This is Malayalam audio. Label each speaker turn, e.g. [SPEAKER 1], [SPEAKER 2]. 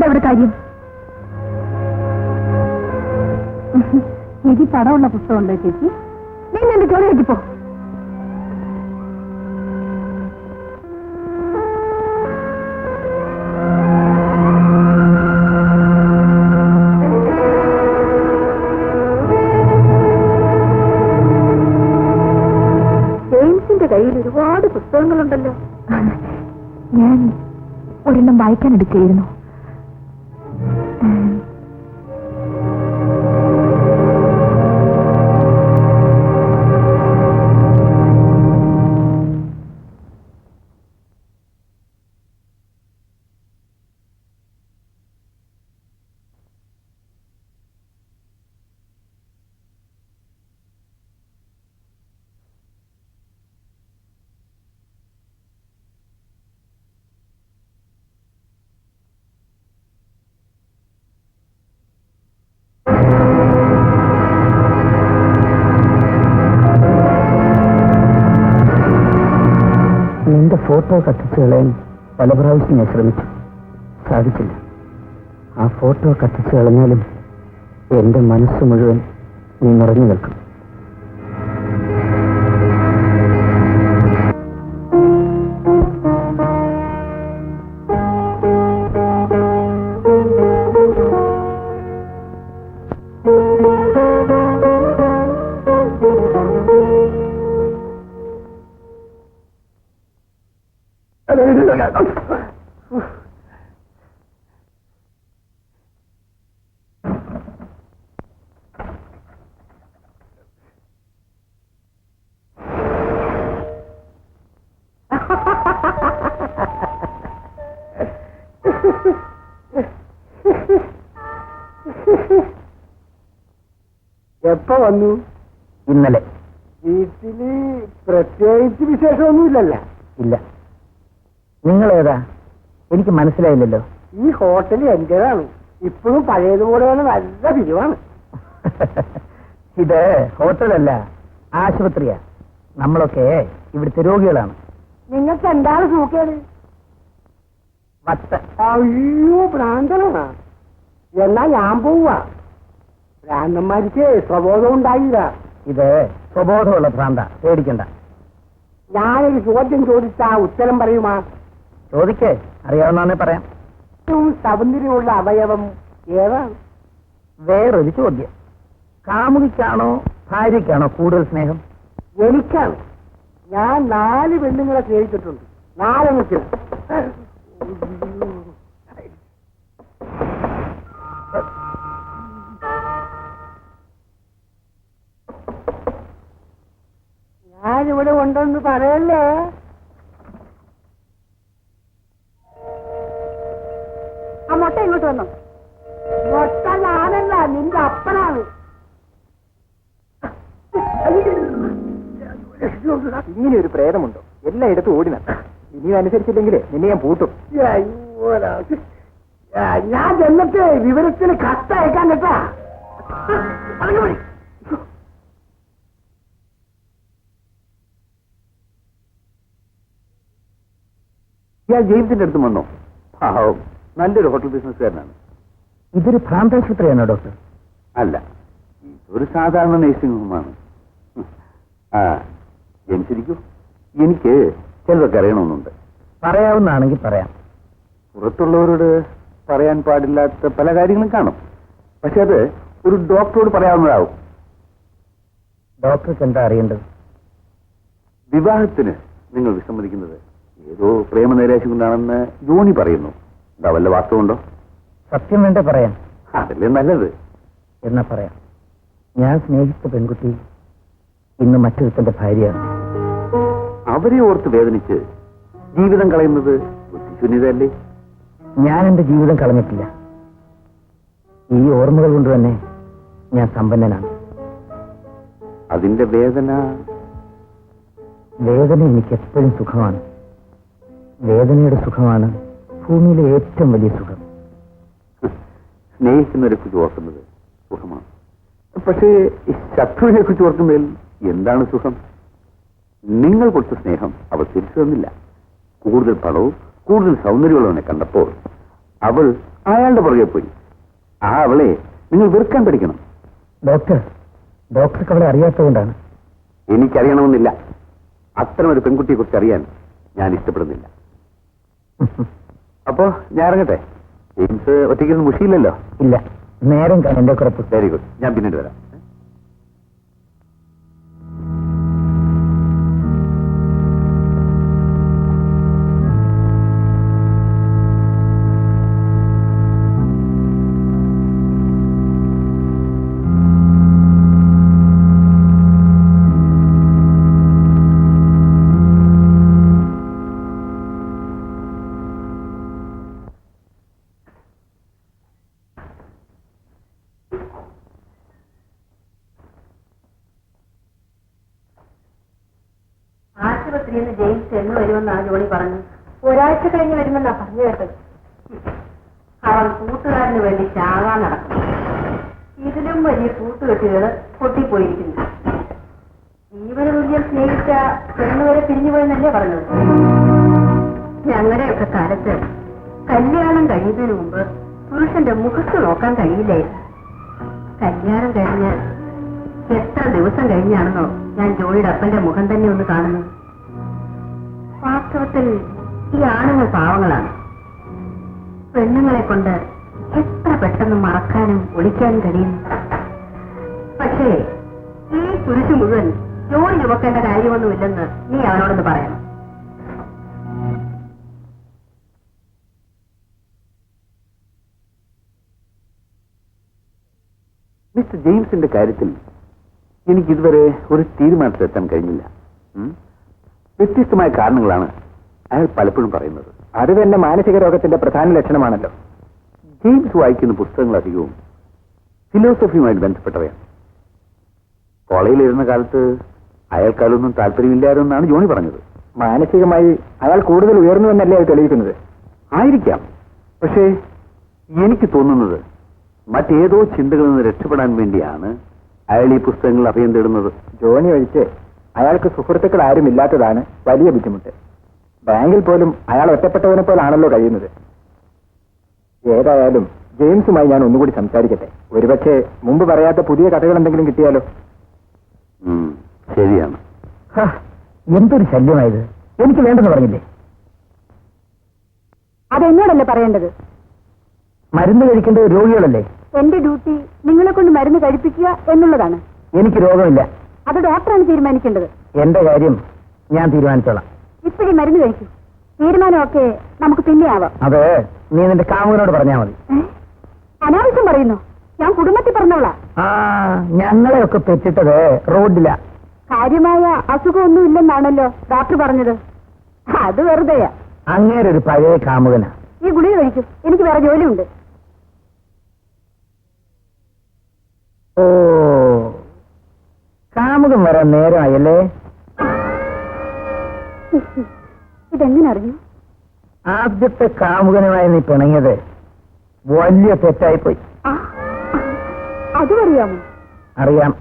[SPEAKER 1] എന്താ ഇവിടെ കാര്യം? ചേച്ചി പടമുള്ള പുസ്തകമുണ്ടോ ചേച്ചി? നീ എന്റെ ചോദ്യം വെക്കിപ്പോ. ജെയിംസിന്റെ കയ്യിൽ ഒരുപാട് പുസ്തകങ്ങളുണ്ടല്ലോ. ഞാൻ ഒരെണ്ണം വായിക്കാൻ എടുക്കുകയായിരുന്നു.
[SPEAKER 2] നിന്റെ ഫോട്ടോ കത്തിച്ചു കളയാൻ പല പ്രാവശ്യം ഞാൻ ശ്രമിച്ചു, സാധിച്ചില്ല. ആ ഫോട്ടോ കത്തിച്ചു കളഞ്ഞാലും എന്റെ മനസ്സ് മുഴുവൻ നീ നിറഞ്ഞു നിൽക്കും.
[SPEAKER 3] എപ്പോ വന്നു?
[SPEAKER 2] ഇന്നലെ.
[SPEAKER 3] വീട്ടില് പ്രത്യേകിച്ച് വിശേഷമൊന്നുമില്ലല്ലോ?
[SPEAKER 2] ഇല്ല. നിങ്ങളേതാ? എനിക്ക് മനസ്സിലായില്ലല്ലോ.
[SPEAKER 3] ഈ ഹോട്ടൽ എന്റേതാണ്. ഇപ്പോഴും പഴയതുപോലെ നല്ല പിരിവാണ്.
[SPEAKER 2] ഇത് ഹോട്ടലല്ല, ആശുപത്രിയാ. നമ്മളൊക്കെ ഇവിടുത്തെ രോഗികളാണ്.
[SPEAKER 3] നിങ്ങൾക്ക് എന്താണ് സൂക്കേട്?
[SPEAKER 2] വട്ട്.
[SPEAKER 3] അയ്യോ, ഭ്രാന്തനാ. എന്നാ ഞാൻ പോവാ. ഭ്രാന്തന്മാർക്ക് സ്വബോധം ഉണ്ടായില്ല.
[SPEAKER 2] ഇത് സ്വബോധമുള്ള ഭ്രാന്ത, പേടിക്കണ്ട.
[SPEAKER 3] ഞാനൊരു ചോദ്യം ചോദിച്ചാ ഉത്തരം പറയുമാ?
[SPEAKER 2] ചോദിക്കേ, അറിയാവുന്നേ പറയാം.
[SPEAKER 3] ഏറ്റവും സൗന്ദര്യമുള്ള അവയവം ഏതാണ്?
[SPEAKER 2] വേറൊരു ചോദ്യം, കാമുകിക്കാണോ ഭാര്യയ്ക്കാണോ കൂടുതൽ സ്നേഹം?
[SPEAKER 3] എനിക്കാണ്. ഞാൻ 4 പെണ്ണുങ്ങളെ സ്നേഹിച്ചിട്ടുണ്ട്. 4 ഞാനിവിടെ ഉണ്ടെന്ന് പറയല്ലേ. ആ മുട്ട ഇങ്ങോട്ട് വന്നോ. മുട്ട ഞാനല്ല, നിന്റെ അപ്പനാണ്.
[SPEAKER 2] ഇങ്ങനെ ഒരു പ്രേതമുണ്ടോ? എല്ലായിടത്തും ഓടിന. ഇനിയും അനുസരിച്ചില്ലെങ്കിലേ നിന്നെ ഞാൻ പൂട്ടും.
[SPEAKER 3] ഞാൻ ചെന്നിട്ട് വിവരത്തിന് കത്തയക്കാൻ കേട്ടാ.
[SPEAKER 2] ഇയാൾ ജെയിംസിന്റെ അടുത്ത് വന്നോ? പാവം, നല്ലൊരു ഹോട്ടൽ ബിസിനസ്സുകാരനാണ്. ഇതൊരു ഭ്രാന്താശുപത്രിയാണോ ഡോക്ടർ? അല്ല, ഒരു സാധാരണ നഴ്സിംഗ് ഹോമാണ്. ആ, ജെയിംസിരിക്കൂ. എനിക്ക് ചിലതൊക്കെ അറിയണമെന്നുണ്ട്. പറയാവുന്നതാണെങ്കിൽ പറയാം. പുറത്തുള്ളവരോട് പറയാൻ പാടില്ലാത്ത പല കാര്യങ്ങളും കാണും. പക്ഷെ അത് ഒരു ഡോക്ടറോട് പറയാവുന്നതാവും. ഡോക്ടർക്ക് എന്താ അറിയേണ്ടത്? വിവാഹത്തിന് നിങ്ങൾ വിസമ്മതിക്കുന്നത് ഏതോ പ്രേമനൈരാശ്യം കൊണ്ടാണെന്ന് ജോണി പറയുന്നു. എന്താ വല്ല വാസ്തവുണ്ടോ? സത്യം വേണ്ടേ പറയാൻ? അതല്ലേ നല്ലത്. എന്നാ പറയാം. ഞാൻ സ്നേഹിച്ച പെൺകുട്ടി ഇന്ന് മറ്റൊരുത്തന്റെ ഭാര്യയാണ്. അവരെ ഓർത്ത് വേദനിച്ച് ജീവിതം കളയുന്നത് ബുദ്ധിശൂന്യതയല്ലേ? ഞാൻ എന്റെ ജീവിതം കളഞ്ഞിട്ടില്ല. ഈ ഓർമ്മകൾ കൊണ്ട് തന്നെ ഞാൻ സമ്പന്നനാണ്. അതിന്റെ വേദന എനിക്ക് എപ്പോഴും സുഖമാണ്. വേദനയുടെ സുഖമാണ് ഭൂമിയിലെ ഏറ്റവും വലിയ സുഖം. സ്നേഹിക്കുന്നവരെ കുറിച്ച് ഓർക്കുന്നത് സുഖമാണ്. പക്ഷേ ശത്രുവിനെ കുറിച്ച് ഓർക്കുന്നതിൽ എന്താണ് സുഖം? നിങ്ങൾ കൊടുത്ത സ്നേഹം അവർ തിരിച്ചു തന്നില്ല. കൂടുതൽ പണവും കൂടുതൽ സൗന്ദര്യമുള്ളവനെ കണ്ടപ്പോൾ അവൾ അയാളുടെ പുറകെ പോയി. ആ അവളെ നിങ്ങൾ വെറുക്കാൻ പഠിക്കണം.
[SPEAKER 4] ഡോക്ടർക്ക് അവളെ അറിയാത്തതുകൊണ്ടാണ്.
[SPEAKER 2] എനിക്കറിയണമെന്നില്ല. അത്തരം ഒരു പെൺകുട്ടിയെ കുറിച്ച് അറിയാൻ ഞാൻ ഇഷ്ടപ്പെടുന്നില്ല. അപ്പോ ഞാൻ ഇറങ്ങട്ടെ. ജെയിംസ് ഒറ്റയ്ക്കൊന്നും മുഷിയില്ലല്ലോ?
[SPEAKER 4] ഇല്ല, നേരം എന്റെ കുറപ്പ്.
[SPEAKER 2] Very good. ഞാൻ പിന്നീട് വരാം.
[SPEAKER 3] ആശുപത്രിയിൽ നിന്ന് ജെയിംസ് എന്ന് വരുമെന്നാണ് ജോണി പറഞ്ഞു. ഒരാഴ്ച കഴിഞ്ഞ് വരുമെന്നാ പറഞ്ഞു കേട്ടത്. അവൻ കൂട്ടുകാരന് വേണ്ടി ചാകാൻ നടക്കുന്നു. ഇതിലും വലിയ കൂട്ടുകെട്ടുകള് പൊട്ടിപ്പോയിരിക്കുന്നു. ജീവന തുല്യം സ്നേഹിച്ച പെണ്ണുവരെ പിരിഞ്ഞുപോയെന്നല്ലേ പറഞ്ഞത്. ഞങ്ങളുടെയൊക്കെ കാലത്ത് കല്യാണം കഴിയുന്നതിന് മുമ്പ് പുരുഷന്റെ മുഖത്ത് നോക്കാൻ കഴിയില്ലായിരുന്നു. കല്യാണം കഴിഞ്ഞ് എത്ര ദിവസം കഴിഞ്ഞാണെന്നോ ഞാൻ ജോണിയുടെ അപ്പന്റെ മുഖം തന്നെ ഒന്ന് കാണുന്നത്. വാസ്തവത്തിൽ ഈ ആണുങ്ങൾ പാവങ്ങളാണ്. പെണ്ണുങ്ങളെ കൊണ്ട് എത്ര പെട്ടെന്ന് മറക്കാനും ഒളിക്കാനും കഴിയുന്നു. പക്ഷേ ഈ കുരിശ് മുഴുവൻ ജോണി ചുമക്കേണ്ട കാര്യമൊന്നുമില്ലെന്ന് നീ അവനോടൊന്ന് പറയണം.
[SPEAKER 2] മിസ്റ്റർ ജെയിംസിന്റെ കാര്യത്തിൽ എനിക്ക് ഇതുവരെ ഒരു തീരുമാനത്തിലെത്താൻ കഴിഞ്ഞില്ല. വ്യത്യസ്തമായ കാരണങ്ങളാണ് അയാൾ പലപ്പോഴും പറയുന്നത്.
[SPEAKER 4] അത് തന്നെ മാനസിക രോഗത്തിന്റെ പ്രധാന ലക്ഷണമാണല്ലോ.
[SPEAKER 2] ജെയിംസ് വായിക്കുന്ന പുസ്തകങ്ങൾ അധികവും ഫിലോസഫിയുമായിട്ട് ബന്ധപ്പെട്ടവയാണ്. കോളേജിലിരുന്ന കാലത്ത് അയാൾക്കാലൊന്നും താല്പര്യമില്ലായിരുന്നാണ് ജോണി പറഞ്ഞത്.
[SPEAKER 4] മാനസികമായി അയാൾ കൂടുതൽ ഉയർന്നുവെന്നല്ലേ അത് തെളിയിക്കുന്നത്?
[SPEAKER 2] ആയിരിക്കാം. പക്ഷേ എനിക്ക് തോന്നുന്നത് മറ്റേതോ ചിന്തകളിൽ നിന്ന് രക്ഷപ്പെടാൻ വേണ്ടിയാണ് അയാൾ ഈ പുസ്തകങ്ങൾ അഭയം തേടുന്നത്.
[SPEAKER 4] ജോണി ഒഴിച്ച് അയാൾക്ക് സുഹൃത്തുക്കൾ ആരും ഇല്ലാത്തതാണ് വലിയ ബുദ്ധിമുട്ട്. ബാങ്കിൽ പോലും അയാൾ ഒറ്റപ്പെട്ടവനെ പോലാണല്ലോ കഴിയുന്നത്. ഏതായാലും ജെയിംസുമായി ഞാൻ ഒന്നുകൂടി സംസാരിക്കട്ടെ. ഒരുപക്ഷെ മുമ്പ് പറയാത്ത പുതിയ കഥകൾ എന്തെങ്കിലും കിട്ടിയാലോ?
[SPEAKER 2] ശരിയാണ്.
[SPEAKER 4] എന്തൊരു ശല്യമായത്! എനിക്ക് വേണ്ടെന്ന് പറഞ്ഞില്ലേ?
[SPEAKER 1] അതെന്നോടല്ലേ പറയേണ്ടത്?
[SPEAKER 4] മരുന്ന് കഴിക്കേണ്ടത് രോഗികളല്ലേ?
[SPEAKER 1] എന്റെ ഡ്യൂട്ടി നിങ്ങളെ കൊണ്ട് മരുന്ന് കഴിപ്പിക്കുക എന്നുള്ളതാണ്.
[SPEAKER 4] എനിക്ക് രോഗമില്ല.
[SPEAKER 1] അത് ഡോക്ടറാണ് തീരുമാനിക്കേണ്ടത്.
[SPEAKER 4] എന്റെ കാര്യം ഞാൻ തീരുമാനിച്ചോളാം.
[SPEAKER 1] ഇപ്പോഴേ മരുന്ന് കഴിക്കൂ. തീരുമാനമൊക്കെ നമുക്ക് പിന്നെ ആവാം.
[SPEAKER 4] അത് നീ നിന്റെ കാമുകനോട് പറഞ്ഞാൽ മതി.
[SPEAKER 1] അനാവശ്യം പറയുന്നു. ഞാൻ കുടുംബത്തിൽ പറഞ്ഞോളാം.
[SPEAKER 4] ഞങ്ങളെയൊക്കെ പെറ്റിട്ടത് റോഡില.
[SPEAKER 1] കാര്യമായ അസുഖമൊന്നുമില്ലെന്നാണല്ലോ ഡോക്ടർ പറഞ്ഞത്. അത് വെറുതെയാ.
[SPEAKER 4] അങ്ങേരൊരു പഴയ കാമുകനാ.
[SPEAKER 1] ഈ ഗുളിക കഴിക്കൂ. എനിക്ക് വേറെ ജോലിയുണ്ട്.
[SPEAKER 4] ഓ, കാമുകൻ വരാൻ നേരമായല്ലേ?
[SPEAKER 1] ഇതെങ്ങനെ അറിഞ്ഞു?
[SPEAKER 4] ആദ്യത്തെ കാമുകനുമായി നീ പിണങ്ങിയത് വലിയ തെറ്റായിപ്പോയി.
[SPEAKER 1] അതും അറിയാമോ?
[SPEAKER 4] അറിയാം.